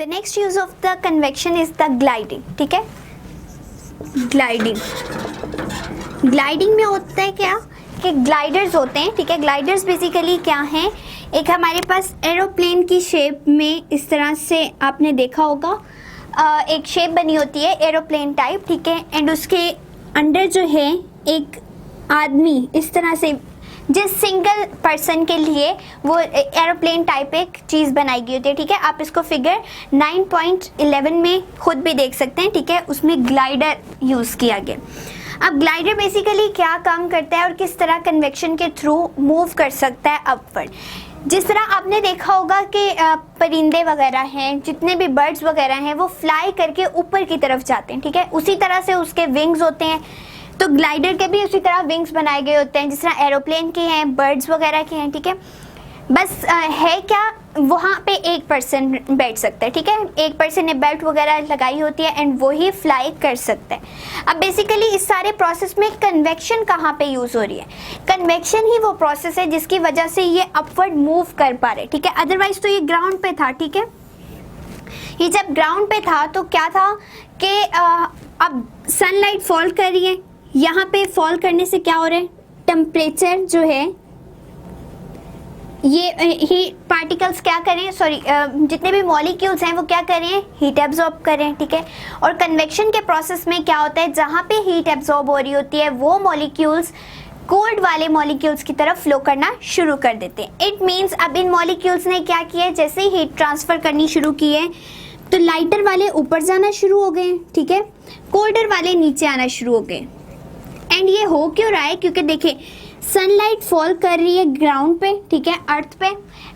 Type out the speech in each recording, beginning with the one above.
The next use of the convection is the gliding. ठीक है, gliding में होता है क्या कि ग्लाइडर्स होते हैं। ठीक है, ग्लाइडर्स बेसिकली क्या हैं, एक हमारे पास एरोप्लेन की शेप में इस तरह से आपने देखा होगा, एक शेप बनी होती है एरोप्लेन टाइप। ठीक है, एंड उसके अंदर जो है एक आदमी इस तरह से, जिस सिंगल पर्सन के लिए वो एरोप्लेन टाइप एक चीज़ बनाई गई होती है। ठीक है, आप इसको फिगर 9.11 में खुद भी देख सकते हैं। ठीक है, उसमें ग्लाइडर यूज़ किया गया। अब ग्लाइडर बेसिकली क्या काम करता है और किस तरह कन्वेक्शन के थ्रू मूव कर सकता है अपवर्ड। जिस तरह आपने देखा होगा कि परिंदे वगैरह हैं, जितने भी बर्ड्स वगैरह हैं, वो फ्लाई करके ऊपर की तरफ जाते हैं। ठीक है, उसी तरह से उसके विंग्स होते हैं, तो ग्लाइडर के भी उसी तरह विंग्स बनाए गए होते हैं जिस तरह एरोप्लेन के हैं, बर्ड्स वगैरह के हैं। ठीक है, बस है क्या, वहाँ पे एक पर्सन बैठ सकता है। ठीक है, एक पर्सन ने बेल्ट वगैरह लगाई होती है एंड वो ही फ्लाई कर सकता है। अब बेसिकली इस सारे प्रोसेस में कन्वेक्शन कहाँ पे यूज़ हो रही है, कन्वेक्शन ही वो प्रोसेस है जिसकी वजह से ये अपवर्ड मूव कर पा रहे। ठीक है, अदरवाइज तो ये ग्राउंड पे था। ठीक है, ये जब ग्राउंड पे था तो क्या था कि अब सनलाइट फॉल कर रही है, यहाँ पे फॉल करने से क्या हो रहा है, टेम्परेचर जो है, ये हीट पार्टिकल्स क्या करें, जितने भी मॉलिक्यूल्स हैं वो क्या करें, हीट एब्जॉर्ब करें। ठीक है, और कन्वेक्शन के प्रोसेस में क्या होता है, जहाँ पे हीट एब्जॉर्ब हो रही होती है वो मॉलिक्यूल्स कोल्ड वाले मॉलिक्यूल्स की तरफ फ्लो करना शुरू कर देते हैं। इट मीन्स अब इन मॉलिक्यूल्स ने क्या किया है, जैसे ही हीट ट्रांसफ़र करनी शुरू की है तो लाइटर वाले ऊपर जाना शुरू हो गए। ठीक है, कोल्डर वाले नीचे आना शुरू हो गए। एंड ये हो क्यों रहा है, क्योंकि देखिए सनलाइट फॉल कर रही है ग्राउंड पे, ठीक है, अर्थ पे,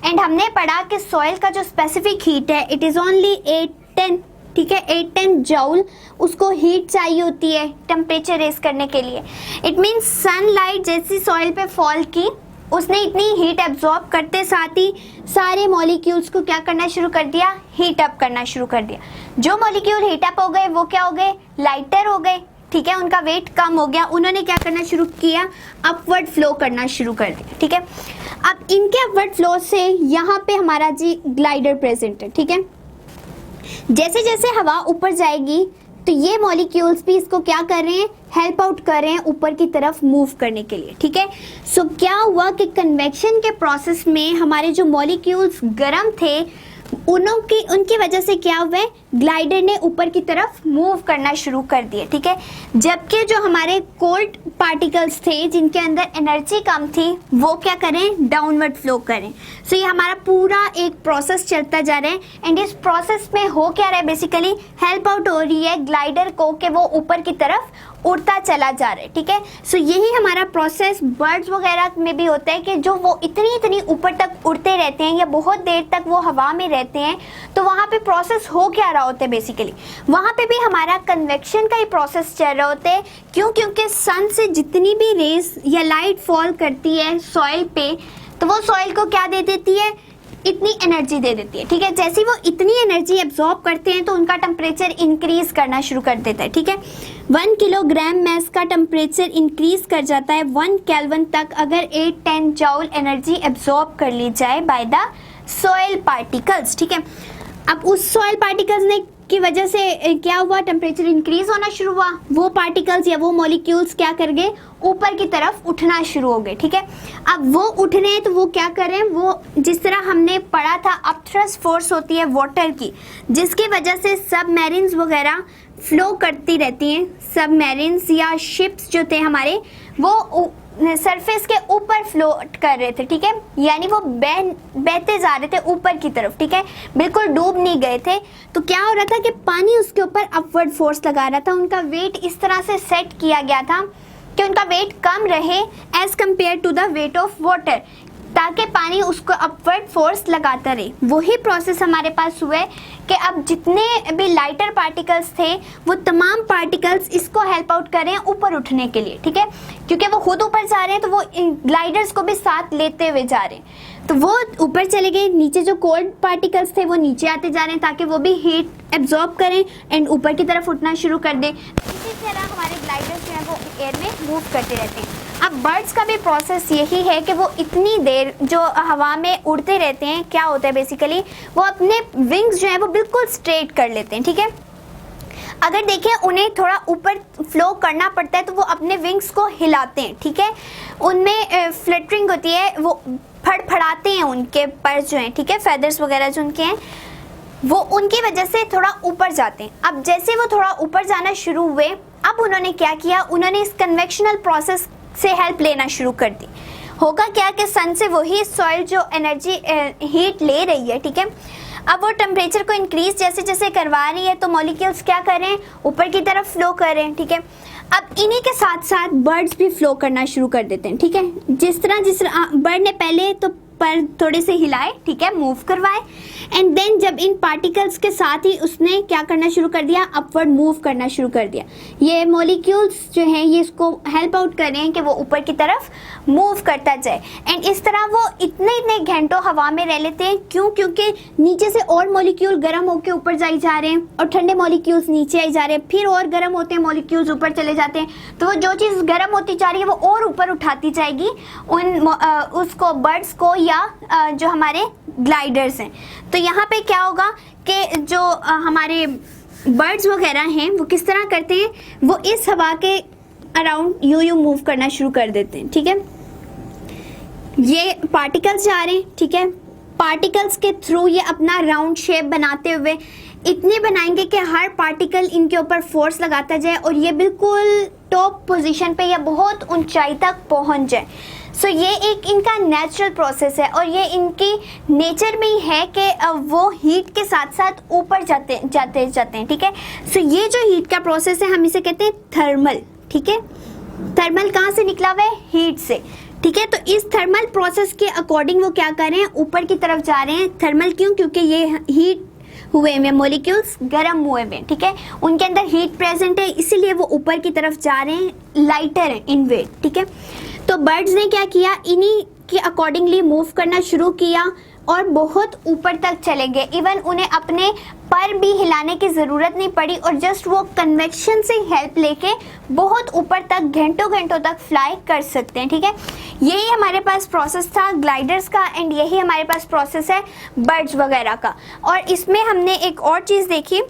एंड हमने पढ़ा कि सॉइल का जो स्पेसिफिक हीट है इट इज़ ओनली 810। ठीक है, 810 जूल उसको हीट चाहिए होती है टेम्परेचर रेज करने के लिए। इट मीन्स सनलाइट जैसी सॉइल पे फॉल की, उसने इतनी हीट एब्जॉर्ब करते साथ ही सारे मॉलिक्यूल्स को क्या करना शुरू कर दिया, हीट अप करना शुरू कर दिया। जो मॉलिक्यूल हीट अप हो गए वो क्या हो गए, लाइटर हो गए। ठीक है, उनका वेट कम हो गया, उन्होंने क्या करना शुरू किया, अपवर्ड फ्लो करना शुरू कर दिया। ठीक है, अब इनके अपवर्ड फ्लो से यहाँ पे हमारा जी ग्लाइडर प्रेजेंट है। ठीक है, जैसे जैसे हवा ऊपर जाएगी तो ये मॉलिक्यूल्स भी इसको क्या कर रहे हैं, हेल्प आउट कर रहे हैं ऊपर की तरफ मूव करने के लिए। ठीक है, सो क्या हुआ कि कन्वेक्शन के प्रोसेस में हमारे जो मॉलिक्यूल्स गर्म थे उनकी वजह से क्या हुआ है, ग्लाइडर ने ऊपर की तरफ मूव करना शुरू कर दिया। ठीक है, जबकि जो हमारे कोल्ड पार्टिकल्स थे जिनके अंदर एनर्जी कम थी वो क्या करें, डाउनवर्ड फ्लो करें। सो ये हमारा पूरा एक प्रोसेस चलता जा रहा है एंड इस प्रोसेस में हो क्या रहा है, बेसिकली हेल्प आउट हो रही है ग्लाइडर को कि वो ऊपर की तरफ उड़ता चला जा रहा है। ठीक है, सो यही हमारा प्रोसेस बर्ड्स वगैरह में भी होता है कि जो वो इतनी ऊपर तक उड़ते रहते हैं या बहुत देर तक वो हवा में रहते हैं, तो वहाँ पे प्रोसेस हो क्या रहा होता है, बेसिकली वहाँ पे भी हमारा कन्वेक्शन का ही प्रोसेस चल रहा होता है। क्यों, क्योंकि सन से जितनी भी रेज या लाइट फॉल करती है सॉइल पे तो वो सॉइल को क्या दे देती है, इतनी एनर्जी दे देती है। ठीक है, जैसे ही वो इतनी एनर्जी एब्जॉर्ब करते हैं तो उनका टेम्परेचर इंक्रीज करना शुरू कर देता है। ठीक है, 1 किलोग्राम मैस का टेम्परेचर इंक्रीज कर जाता है 1 केल्विन तक अगर 810 जूल एनर्जी एब्जॉर्ब कर ली जाए बाय द सॉइल पार्टिकल्स। ठीक है, अब उस सॉइल पार्टिकल्स ने की वजह से क्या हुआ, टेम्परेचर इंक्रीज होना शुरू हुआ, वो पार्टिकल्स या वो मॉलिक्यूल्स क्या कर गए, ऊपर की तरफ उठना शुरू हो गए। ठीक है, अब वो उठ रहे हैं तो वो क्या कर रहे हैं, वो जिस तरह हमने पढ़ा था अपथ्रस्ट फोर्स होती है वाटर की, जिसकी वजह से सबमरीन्स वगैरह फ्लो करती रहती हैं। सबमरीन्स या शिप्स जो थे हमारे वो सरफेस के ऊपर फ्लोट कर रहे थे। ठीक है, यानी वो बहते जा रहे थे ऊपर की तरफ। ठीक है, बिल्कुल डूब नहीं गए थे। तो क्या हो रहा था कि पानी उसके ऊपर अपवर्ड फोर्स लगा रहा था, उनका वेट इस तरह से सेट किया गया था कि उनका वेट कम रहे as compare to the weight of water, ताकि पानी उसको अपवर्ड फोर्स लगाता रहे। वही प्रोसेस हमारे पास हुआ है कि अब जितने भी लाइटर पार्टिकल्स थे वो तमाम पार्टिकल्स इसको हेल्प आउट कर रहे हैं ऊपर उठने के लिए। ठीक है, क्योंकि वो खुद ऊपर जा रहे हैं तो वो ग्लाइडर्स को भी साथ लेते हुए जा रहे हैं, तो वो ऊपर चले गए, नीचे जो कोल्ड पार्टिकल्स थे वो नीचे आते जा रहे हैं ताकि वो भी हीट एब्जॉर्ब करें एंड ऊपर की तरफ उठना शुरू कर दें। इसी तरह हमारे ग्लाइडर्स जो हैं वो एयर में मूव करते रहते हैं। अब बर्ड्स का भी प्रोसेस यही है कि वो इतनी देर जो हवा में उड़ते रहते हैं, क्या होता है बेसिकली वो अपने विंग्स जो है वो बिल्कुल स्ट्रेट कर लेते हैं, ठीक है। अगर देखें उन्हें थोड़ा ऊपर फ्लो करना पड़ता है तो वो अपने विंग्स को हिलाते हैं, ठीक है। उनमें फ्लटरिंग होती है, वो फड़फड़ाते हैं उनके पर जो हैं, ठीक है, फेदर्स वगैरह जो उनके हैं वो उनकी वजह से थोड़ा ऊपर जाते हैं। अब जैसे वो थोड़ा ऊपर जाना शुरू हुए, अब उन्होंने क्या किया, उन्होंने इस कन्वेक्शनल प्रोसेस से हेल्प लेना शुरू कर दी। होगा क्या कि सन से वही सॉइल जो एनर्जी हीट ले रही है, ठीक है, अब वो टेम्परेचर को इंक्रीज जैसे जैसे करवा रही है तो मॉलिक्यूल्स क्या कर रहे हैं, ऊपर की तरफ फ्लो कर रहे हैं, ठीक है। अब इन्हीं के साथ साथ बर्ड्स भी फ्लो करना शुरू कर देते हैं, ठीक है। जिस तरह बर्ड ने पहले तो पर थोड़े से हिलाए, ठीक है, मूव करवाए, एंड देन जब इन पार्टिकल्स के साथ ही उसने क्या करना शुरू कर दिया, अपवर्ड मूव करना शुरू कर दिया। ये मॉलिक्यूल्स जो हैं ये इसको हेल्प आउट कर रहे हैं कि वो ऊपर की तरफ मूव करता जाए, एंड इस तरह वो इतने इतने घंटों हवा में रह लेते हैं। क्यों? क्योंकि नीचे से और मॉलिक्यूल गर्म होकर ऊपर जाई जा रहे हैं और ठंडे मॉलिक्यूल्स नीचे आई जा रहे हैं, फिर और गर्म होते हैं मॉलिक्यूल्स ऊपर चले जाते हैं, तो वो जो चीज़ गर्म होती जा रही है वो और ऊपर उठाती जाएगी उसको बर्ड्स को या जो हमारे ग्लाइडर्स हैं। तो यहाँ पे क्या होगा कि जो हमारे बर्ड्स वगैरह हैं वो किस तरह करते हैं, वो इस हवा के अराउंड यूं मूव करना शुरू कर देते हैं, ठीक है। ये पार्टिकल्स जा रहे हैं, ठीक है, पार्टिकल्स के थ्रू ये अपना राउंड शेप बनाते हुए इतने बनाएंगे कि हर पार्टिकल इनके ऊपर फोर्स लगाता जाए और ये बिल्कुल टॉप पोजीशन पे या बहुत ऊंचाई तक पहुंच जाए। सो ये एक इनका नेचुरल प्रोसेस है और ये इनकी नेचर में ही है कि वो हीट के साथ साथ ऊपर जाते हैं, ठीक है। सो ये जो हीट का प्रोसेस है हम इसे कहते हैं थर्मल, ठीक है। थर्मल कहाँ से निकला हुआ है? हीट से, ठीक है। तो इस थर्मल प्रोसेस के अकॉर्डिंग वो क्या कर रहे हैं, ऊपर की तरफ जा रहे हैं। थर्मल क्यों? क्योंकि ये हीट हुए में मॉलिक्यूल्स गर्म हुए हुए, ठीक है, उनके अंदर हीट प्रेजेंट है, इसीलिए वो ऊपर की तरफ जा रहे हैं, लाइटर है इन वेट, ठीक है। तो बर्ड्स ने क्या किया, इन्हीं के अकॉर्डिंगली मूव करना शुरू किया और बहुत ऊपर तक चले गए। इवन उन्हें अपने पर भी हिलाने की ज़रूरत नहीं पड़ी और जस्ट वो कन्वेक्शन से हेल्प लेके बहुत ऊपर तक घंटों घंटों तक फ्लाई कर सकते हैं, ठीक है। यही हमारे पास प्रोसेस था ग्लाइडर्स का एंड यही हमारे पास प्रोसेस है बर्ड्स वगैरह का। और इसमें हमने एक और चीज़ देखी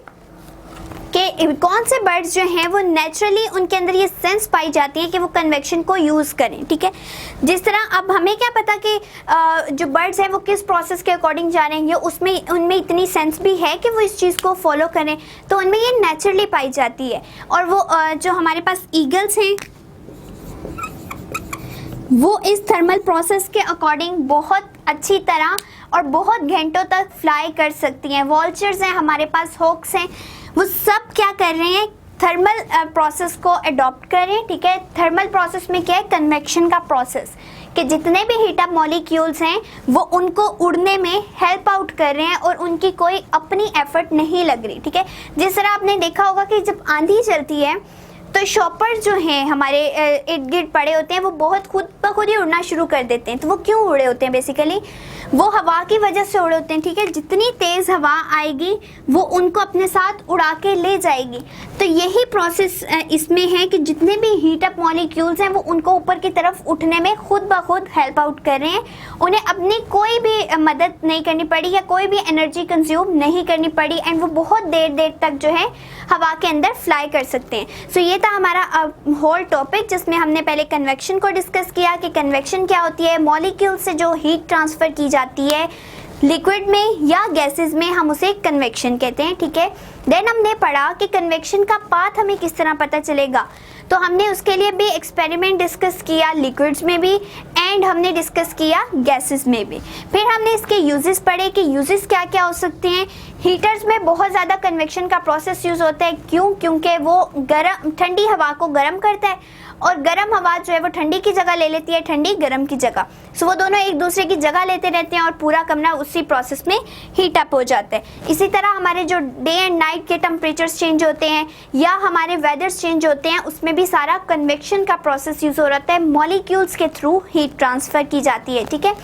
कि कौन से बर्ड्स जो हैं वो नेचुरली उनके अंदर ये सेंस पाई जाती है कि वो कन्वेक्शन को यूज़ करें, ठीक है। जिस तरह अब हमें क्या पता कि जो बर्ड्स हैं वो किस प्रोसेस के अकॉर्डिंग जा रहे हैं, ये उसमें उनमें इतनी सेंस भी है कि वो इस चीज़ को फॉलो करें, तो उनमें ये नेचुरली पाई जाती है। और वो जो हमारे पास ईगल्स हैं वो इस थर्मल प्रोसेस के अकॉर्डिंग बहुत अच्छी तरह और बहुत घंटों तक फ्लाई कर सकती हैं। वॉल्चर्स हैं हमारे पास, हॉक्स हैं, वो सब क्या कर रहे हैं, थर्मल प्रोसेस को अडॉप्ट कर रहे हैं, ठीक है। थर्मल प्रोसेस में क्या है, कन्वेक्शन का प्रोसेस, कि जितने भी हीट अप मॉलिक्यूल्स हैं वो उनको उड़ने में हेल्प आउट कर रहे हैं और उनकी कोई अपनी एफर्ट नहीं लग रही, ठीक है। जिस तरह आपने देखा होगा कि जब आंधी चलती है तो शॉपर जो हैं हमारे इर्द गिर्द पड़े होते हैं वो बहुत खुद ब खुद ही उड़ना शुरू कर देते हैं। तो वो क्यों उड़े होते हैं? बेसिकली वो हवा की वजह से उड़े होते हैं, ठीक है। जितनी तेज़ हवा आएगी वो उनको अपने साथ उड़ा के ले जाएगी। तो यही प्रोसेस इसमें है कि जितने भी हीट अप मॉलिक्यूल्स हैं वो उनको ऊपर की तरफ उठने में खुद ब खुद हेल्प आउट कर रहे हैं। उन्हें अपनी कोई भी मदद नहीं करनी पड़ी या कोई भी एनर्जी कंज्यूम नहीं करनी पड़ी एंड वो बहुत देर तक जो है हवा के अंदर फ्लाई कर सकते हैं। सो ये था हमारा होल टॉपिक जिसमें हमने पहले कन्वेक्शन को डिस्कस किया कि कन्वेक्शन क्या होती है, मॉलिक्यूल से जो हीट ट्रांसफ़र की जाती है लिक्विड में या गैसेस में, हम उसे कन्वेक्शन कहते हैं, ठीक है। देन हमने पढ़ा कि कन्वेक्शन का पाथ हमें किस तरह पता चलेगा, तो हमने उसके लिए भी एक्सपेरिमेंट डिस्कस किया लिक्विड्स में भी एंड हमने डिस्कस किया गैसेस में भी। फिर हमने इसके यूजेस पढ़े कि यूजेस क्या क्या हो सकते हैं। हीटर्स में बहुत ज़्यादा कन्वेक्शन का प्रोसेस यूज़ होता है, क्यों? क्योंकि वो ठंडी हवा को गर्म करता है और गर्म हवा जो है वो ठंडी की जगह ले लेती है, ठंडी गर्म की जगह। सो वो दोनों एक दूसरे की जगह लेते रहते हैं और पूरा कमरा उसी प्रोसेस में हीट अप हो जाता है। इसी तरह हमारे जो डे एंड नाइट के टेम्परेचर्स चेंज होते हैं या हमारे वेदर्स चेंज होते हैं उसमें भी सारा कन्वेक्शन का प्रोसेस यूज़ हो रहा है, मॉलिक्यूल्स के थ्रू हीट ट्रांसफ़र की जाती है, ठीक है।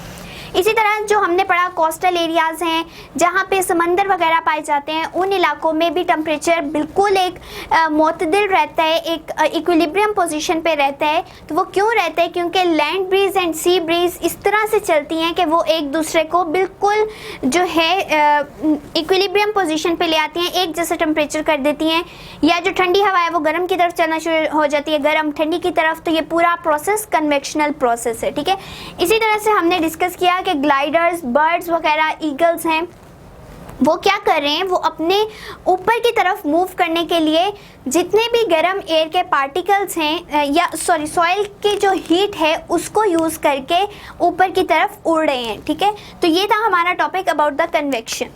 इसी तरह जो हमने पढ़ा कोस्टल एरियाज हैं जहाँ पे समंदर वगैरह पाए जाते हैं, उन इलाकों में भी टेम्परेचर बिल्कुल एक मुतदिल रहता है, एक इक्विलिब्रियम पोजीशन पे रहता है। तो वो क्यों रहता है? क्योंकि land breeze and sea breeze इस तरह से चलती हैं कि वो एक दूसरे को बिल्कुल जो है इक्विलिब्रियम पोजीशन पे ले आती हैं, एक जैसा टेम्परेचर कर देती हैं। या जो ठंडी हवा है वो गर्म की तरफ चलना शुरू हो जाती है, गर्म ठंडी की तरफ। तो ये पूरा प्रोसेस कन्वेक्शनल प्रोसेस है, ठीक है। इसी तरह से हमने डिस्कस किया कि ग्लाइडर्स, बर्ड्स वगैरह, ईगल्स हैं, वो क्या कर रहे हैं, वो अपने ऊपर की तरफ मूव करने के लिए जितने भी गर्म एयर के पार्टिकल्स हैं या सॉइल की जो हीट है उसको यूज़ करके ऊपर की तरफ उड़ रहे हैं, ठीक है। तो ये था हमारा टॉपिक अबाउट द कन्वेक्शन।